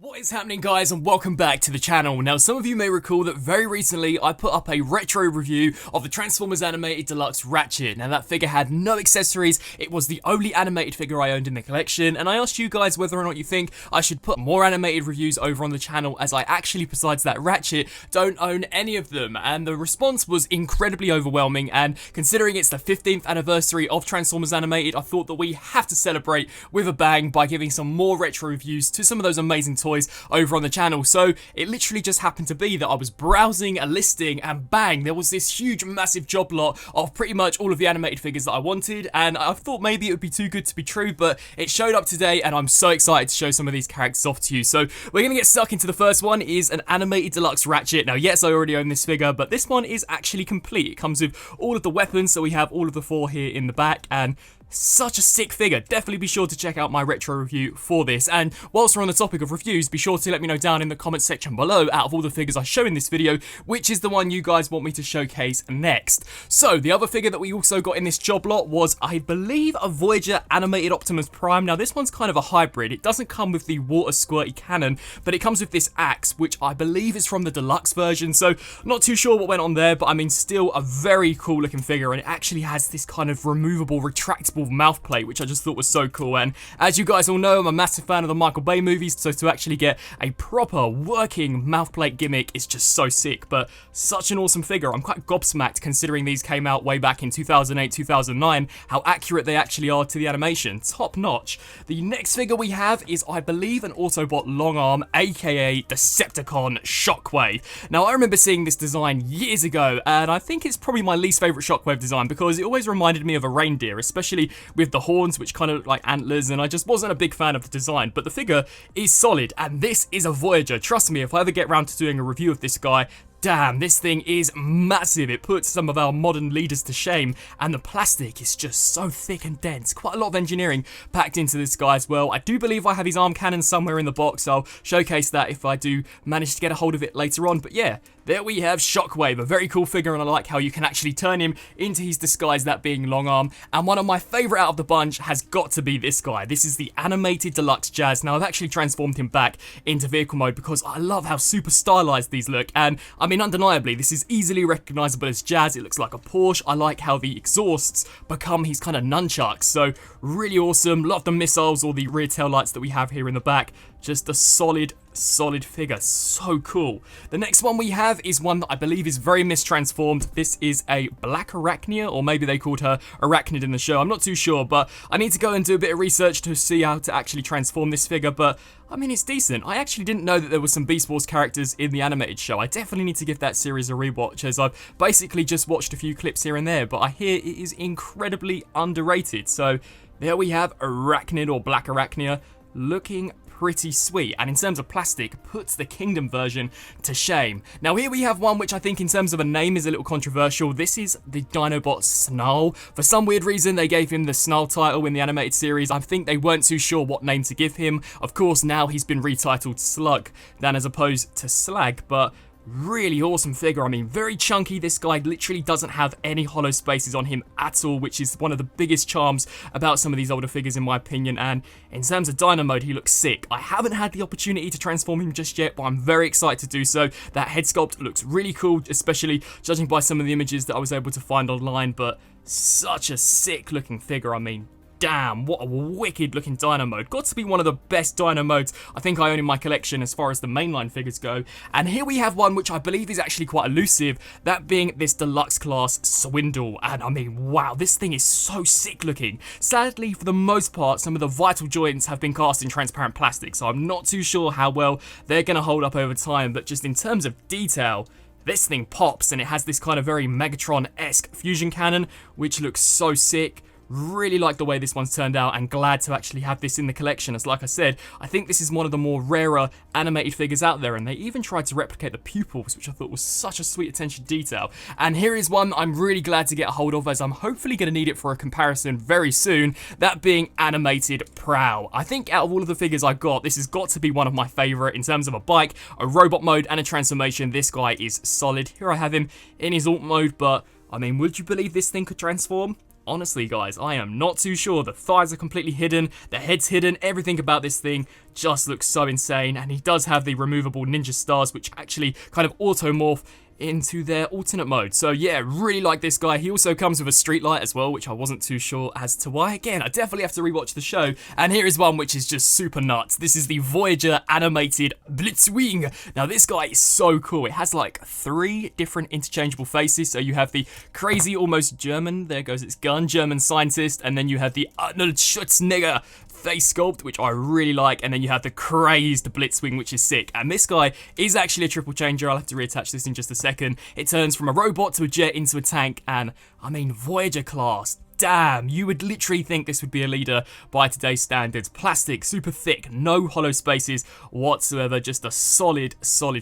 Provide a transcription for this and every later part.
What is happening, guys, and welcome back to the channel. Now, some of you may recall that very recently I put up a retro review of the Transformers Animated Deluxe Ratchet. Now, that figure had no accessories, it was the only animated figure I owned in the collection, and I asked you guys whether or not you think I should put more animated reviews over on the channel, as I actually, besides that Ratchet, don't own any of them. And the response was incredibly overwhelming, and considering it's the 15th anniversary of Transformers Animated, I thought that we have to celebrate with a bang by giving some more retro reviews to some of those amazing toys over on the channel. So it literally just happened to be that I was browsing a listing and bang, there was this huge massive job lot of pretty much all of the animated figures that I wanted, and I thought maybe it would be too good to be true, but it showed up today and I'm so excited to show some of these characters off to you. So we're gonna get stuck into the first one. Is an animated deluxe Ratchet. Now, yes, I already own this figure, but this one is actually complete. It comes with all of the weapons, so we have all of the four here in the back, and such a sick figure. Definitely be sure to check out my retro review for this. And whilst we're on the topic of reviews, be sure to let me know down in the comment section below, out of all the figures I show in this video, which is the one you guys want me to showcase next. So the other figure that we also got in this job lot was, I believe, a Voyager animated Optimus Prime. Now, this one's kind of a hybrid. It doesn't come with the water squirty cannon, but it comes with this axe, which I believe is from the deluxe version. So not too sure what went on there, but I mean, still a very cool looking figure, and it actually has this kind of removable, retractable mouth plate, which I just thought was so cool. And as you guys all know, I'm a massive fan of the Michael Bay movies, so to actually get a proper working mouth plate gimmick is just so sick. But such an awesome figure. I'm quite gobsmacked considering these came out way back in 2008, 2009, how accurate they actually are to the animation. Top notch. The next figure we have is, I believe, an Autobot long arm, aka Decepticon Shockwave. Now, I remember seeing this design years ago, and I think it's probably my least favorite Shockwave design because it always reminded me of a reindeer, especially with the horns, which kind of look like antlers, and I just wasn't a big fan of the design. But the figure is solid, and this is a Voyager. Trust me, if I ever get around to doing a review of this guy, damn, this thing is massive. It puts some of our modern leaders to shame, and the plastic is just so thick and dense. Quite a lot of engineering packed into this guy as well. I do believe I have his arm cannon somewhere in the box, so I'll showcase that if I do manage to get a hold of it later on. But yeah, there we have Shockwave, a very cool figure, and I like how you can actually turn him into his disguise, that being long arm. And one of my favourite out of the bunch has got to be this guy. This is the animated deluxe Jazz. Now, I've actually transformed him back into vehicle mode because I love how super stylized these look, and I mean, undeniably, this is easily recognizable as Jazz. It looks like a Porsche. I like how the exhausts become his kind of nunchucks, so really awesome. Love the missiles or the rear tail lights that we have here in the back. Just a solid figure. So cool. The next one we have is one that I believe is very mistransformed. This is a Black Arachnia, or maybe they called her Arachnid in the show. I'm not too sure, but I need to go and do a bit of research to see how to actually transform this figure. But I mean, it's decent. I actually didn't know that there were some Beast Wars characters in the animated show. I definitely need to give that series a rewatch, as I've basically just watched a few clips here and there, but I hear it is incredibly underrated. So there we have Arachnid, or Black Arachnia, looking pretty sweet, and in terms of plastic, puts the Kingdom version to shame. Now, here we have one which I think in terms of a name is a little controversial. This is the Dinobot Snarl. For some weird reason, they gave him the Snarl title in the animated series. I think they weren't too sure what name to give him. Of course, now he's been retitled Slug, than as opposed to Slag, but really awesome figure. I mean, very chunky. This guy literally doesn't have any hollow spaces on him at all, which is one of the biggest charms about some of these older figures in my opinion. And in terms of Dino mode, he looks sick. I haven't had the opportunity to transform him just yet, but I'm very excited to do so. That head sculpt looks really cool, especially judging by some of the images that I was able to find online. But such a sick looking figure. I mean, damn, what a wicked looking Dino mode. Got to be one of the best Dino modes I think I own in my collection as far as the mainline figures go. And here we have one which I believe is actually quite elusive, that being this deluxe class Swindle. And I mean, wow, this thing is so sick looking. Sadly, for the most part, some of the vital joints have been cast in transparent plastic, so I'm not too sure how well they're going to hold up over time, but just in terms of detail, this thing pops, and it has this kind of very Megatron-esque fusion cannon, which looks so sick. Really like the way this one's turned out, and glad to actually have this in the collection, as like I said, I think this is one of the more rarer animated figures out there, and they even tried to replicate the pupils, which I thought was such a sweet attention to detail. And here is one I'm really glad to get a hold of, as I'm hopefully going to need it for a comparison very soon, that being Animated Prowl. I think out of all of the figures I got, this has got to be one of my favourite in terms of a bike, a robot mode, and a transformation. This guy is solid. Here I have him in his alt mode, but I mean, would you believe this thing could transform? Honestly, guys, I am not too sure. The thighs are completely hidden, the head's hidden, everything about this thing just looks so insane, and he does have the removable ninja stars, which actually kind of automorph into their alternate mode. So yeah, really like this guy. He also comes with a street light as well, which I wasn't too sure as to why. Again, I definitely have to rewatch the show. And here is one which is just super nuts. This is the Voyager animated Blitzwing. Now this guy is so cool. It has like 3 different interchangeable faces. So you have the crazy, almost German, there goes its gun, German scientist, and then you have the Arnold Schwarzenegger face sculpt, which I really like, and then you have the crazed Blitzwing, which is sick. And this guy is actually a triple changer. I'll have to reattach this in just a second. It turns from a robot to a jet into a tank, and I mean, Voyager class. Damn, you would literally think this would be a leader by today's standards. Plastic, super thick, no hollow spaces whatsoever, just a solid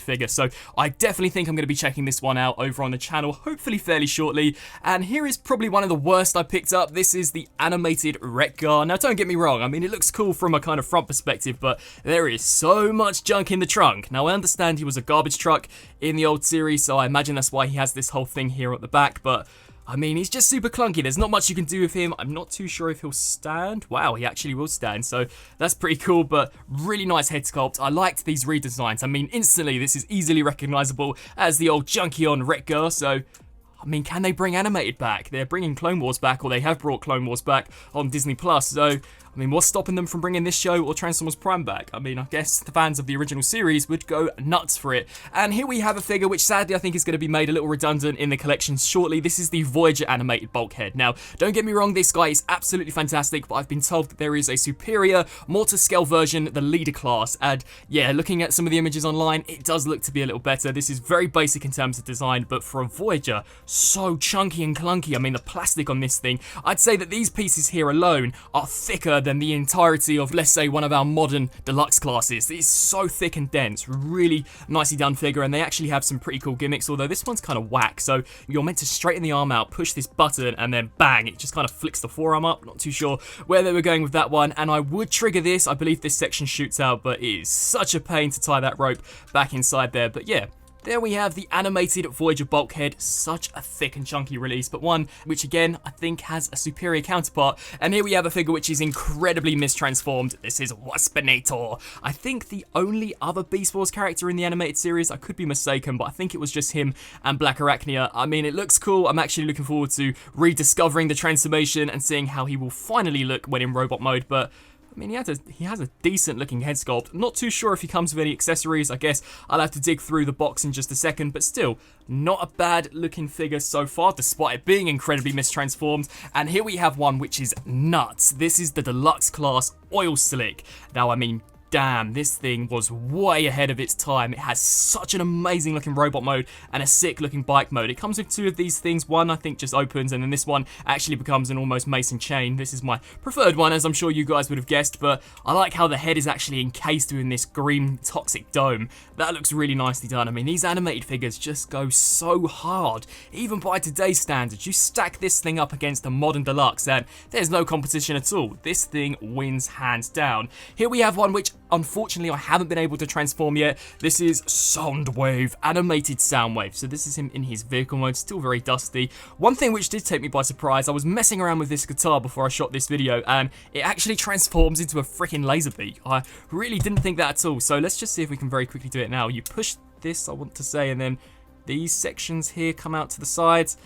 figure. So I definitely think I'm going to be checking this one out over on the channel, hopefully fairly shortly. And here is probably one of the worst I picked up. This is the animated Wreck-Gar. Now don't get me wrong, I mean it looks cool from a kind of front perspective, but there is so much junk in the trunk. Now I understand he was a garbage truck in the old series, so I imagine that's why he has this whole thing here at the back, but I mean, he's just super clunky. There's not much you can do with him. I'm not too sure if he'll stand. Wow, he actually will stand, so that's pretty cool, but really nice head sculpt. I liked these redesigns. I mean, instantly, this is easily recognizable as the old Junkion Wreck-Gar, so I mean, can they bring animated back? They're bringing Clone Wars back, or they have brought Clone Wars back on Disney+, so I mean, what's stopping them from bringing this show or Transformers Prime back? I mean, I guess the fans of the original series would go nuts for it. And here we have a figure which sadly I think is going to be made a little redundant in the collection shortly. This is the Voyager animated Bulkhead. Now, don't get me wrong, this guy is absolutely fantastic, but I've been told that there is a superior, more to scale version, the leader class. And yeah, looking at some of the images online, it does look to be a little better. This is very basic in terms of design, but for a Voyager, so chunky and clunky. I mean, the plastic on this thing, I'd say that these pieces here alone are thicker than the entirety of, let's say, one of our modern deluxe classes. It's so thick and dense, really nicely done figure, and they actually have some pretty cool gimmicks, although this one's kind of whack. So you're meant to straighten the arm out, push this button, and then bang, it just kind of flicks the forearm up. Not too sure where they were going with that one, and I would trigger this. I believe this section shoots out, but it is such a pain to tie that rope back inside there. But yeah, there we have the animated Voyager Bulkhead, such a thick and chunky release, but one which again, I think has a superior counterpart. And here we have a figure which is incredibly mistransformed. This is Waspinator. I think the only other Beast Wars character in the animated series, I could be mistaken, but I think it was just him and Black Arachnia. I mean, it looks cool. I'm actually looking forward to rediscovering the transformation and seeing how he will finally look when in robot mode, but I mean, he has a decent looking head sculpt. Not too sure if he comes with any accessories. I guess I'll have to dig through the box in just a second, but still, not a bad looking figure so far, despite it being incredibly mistransformed. And here we have one which is nuts. This is the deluxe class Oil Slick. Now, I mean, damn, this thing was way ahead of its time. It has such an amazing looking robot mode and a sick looking bike mode. It comes with 2 of these things. One I think just opens, and then this one actually becomes an almost mason chain. This is my preferred one, as I'm sure you guys would have guessed, but I like how the head is actually encased within this green toxic dome. That looks really nicely done. I mean, these animated figures just go so hard. Even by today's standards, you stack this thing up against a modern deluxe and there's no competition at all. This thing wins hands down. Here we have one which unfortunately I haven't been able to transform yet. This is Soundwave, animated Soundwave. So this is him in his vehicle mode, still very dusty. One thing which did take me by surprise, I was messing around with this guitar before I shot this video and it actually transforms into a freaking laser beak. I really didn't think that at all. So let's just see if we can very quickly do it now. You push this, I want to say, and then these sections here come out to the sides.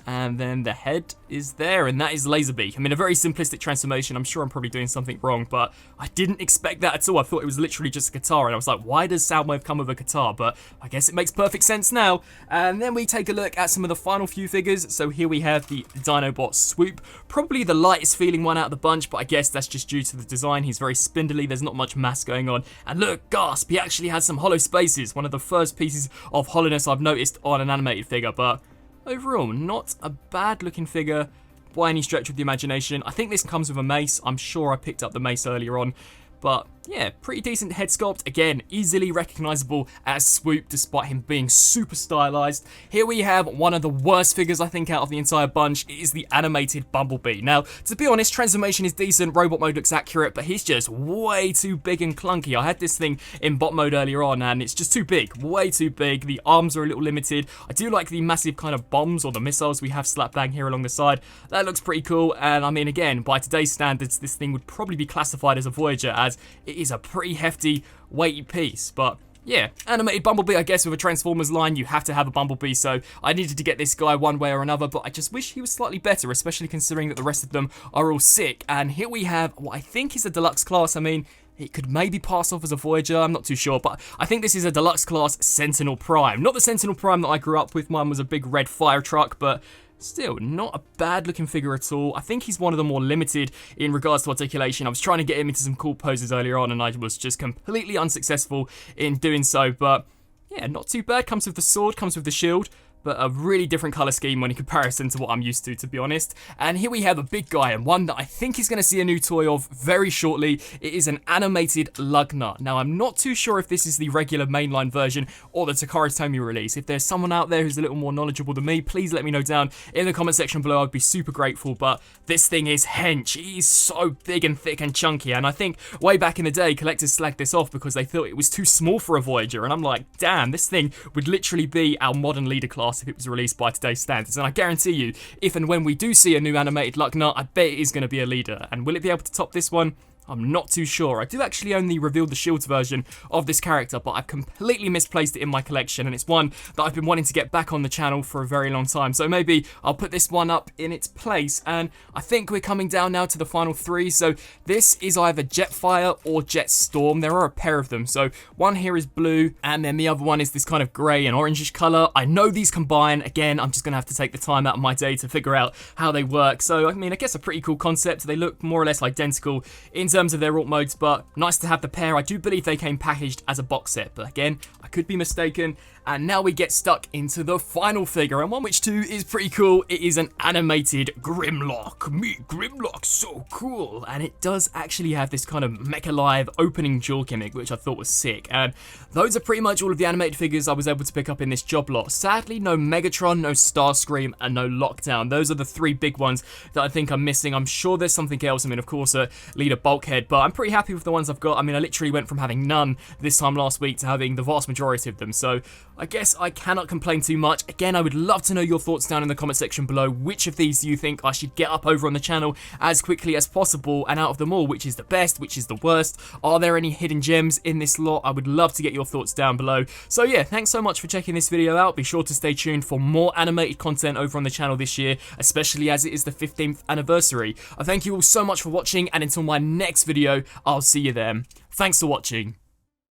And then the head is there, and that is Laserbeak. I mean, a very simplistic transformation. I'm sure I'm probably doing something wrong, but I didn't expect that at all. I thought it was literally just a guitar, and I was like, why does Soundwave come with a guitar? But I guess it makes perfect sense now. And then we take a look at some of the final few figures. So here we have the Dinobot Swoop, probably the lightest feeling one out of the bunch, but I guess that's just due to the design. He's very spindly, there's not much mass going on. And look, gasp, he actually has some hollow spaces. One of the first pieces of hollowness I've noticed on an animated figure, but overall, not a bad looking figure by any stretch of the imagination. I think this comes with a mace. I'm sure I picked up the mace earlier on. But yeah, pretty decent head sculpt. Again, easily recognizable as Swoop despite him being super stylized. Here we have one of the worst figures I think out of the entire bunch. It is the animated Bumblebee. Now, to be honest, transformation is decent, robot mode looks accurate, but he's just way too big and clunky. I had this thing in bot mode earlier on and it's just too big, way too big. The arms are a little limited. I do like the massive kind of bombs or the missiles we have slap bang here along the side. That looks pretty cool, and I mean, again, by today's standards, this thing would probably be classified as a Voyager, as it it is a pretty hefty, weighty piece. But yeah, animated Bumblebee, I guess with a Transformers line, you have to have a Bumblebee, so I needed to get this guy one way or another, but I just wish he was slightly better, especially considering that the rest of them are all sick. And here we have what I think is a deluxe class. I mean, it could maybe pass off as a Voyager, I'm not too sure, but I think this is a deluxe class Sentinel Prime. Not the Sentinel Prime that I grew up with, mine was a big red fire truck, but still, not a bad looking figure at all. I think he's one of the more limited in regards to articulation. I was trying to get him into some cool poses earlier on and I was just completely unsuccessful in doing so, but yeah, not too bad. Comes with the sword, comes with the shield, but a really different colour scheme when in comparison to what I'm used to be honest. And here we have a big guy, and one that I think is going to see a new toy of very shortly. It is an animated Lugnut. Now, I'm not too sure if this is the regular mainline version or the Takara Tomy release. If there's someone out there who's a little more knowledgeable than me, please let me know down in the comment section below. I'd be super grateful, but this thing is hench. It is so big and thick and chunky, and I think way back in the day, collectors slagged this off because they thought it was too small for a Voyager, and I'm like, damn, this thing would literally be our modern leader class if it was released by today's standards. And I guarantee you, if and when we do see a new animated Lugnut, I bet it is going to be a leader. And will it be able to top this one? I'm not too sure. I do actually only reveal the Shields version of this character, but I've completely misplaced it in my collection, and it's one that I've been wanting to get back on the channel for a very long time. So maybe I'll put this one up in its place, and I think we're coming down now to the final three. So this is either Jetfire or Jetstorm. There are a pair of them. So one here is blue, and then the other one is this kind of grey and orangish colour. I know these combine. Again, I'm just going to have to take the time out of my day to figure out how they work. So, I mean, I guess a pretty cool concept. They look more or less identical in terms of their alt modes, but nice to have the pair. I do believe they came packaged as a box set, but again, I could be mistaken. And now we get stuck into the final figure, and one which too is pretty cool. It is an animated Grimlock. Meet Grimlock, so cool. And it does actually have this kind of Mecha Live opening jaw gimmick, which I thought was sick. And those are pretty much all of the animated figures I was able to pick up in this job lot. Sadly, no Megatron, no Starscream, and no Lockdown. Those are the three big ones that I think I'm missing. I'm sure there's something else. I mean, of course, a leader Bulkhead, but I'm pretty happy with the ones I've got. I mean, I literally went from having none this time last week to having the vast majority of them. So I guess I cannot complain too much. Again, I would love to know your thoughts down in the comment section below. Which of these do you think I should get up over on the channel as quickly as possible? And out of them all, which is the best, which is the worst? Are there any hidden gems in this lot? I would love to get your thoughts down below. So yeah, thanks so much for checking this video out. Be sure to stay tuned for more animated content over on the channel this year, especially as it is the 15th anniversary. I thank you all so much for watching, and until my next video, I'll see you then. Thanks for watching.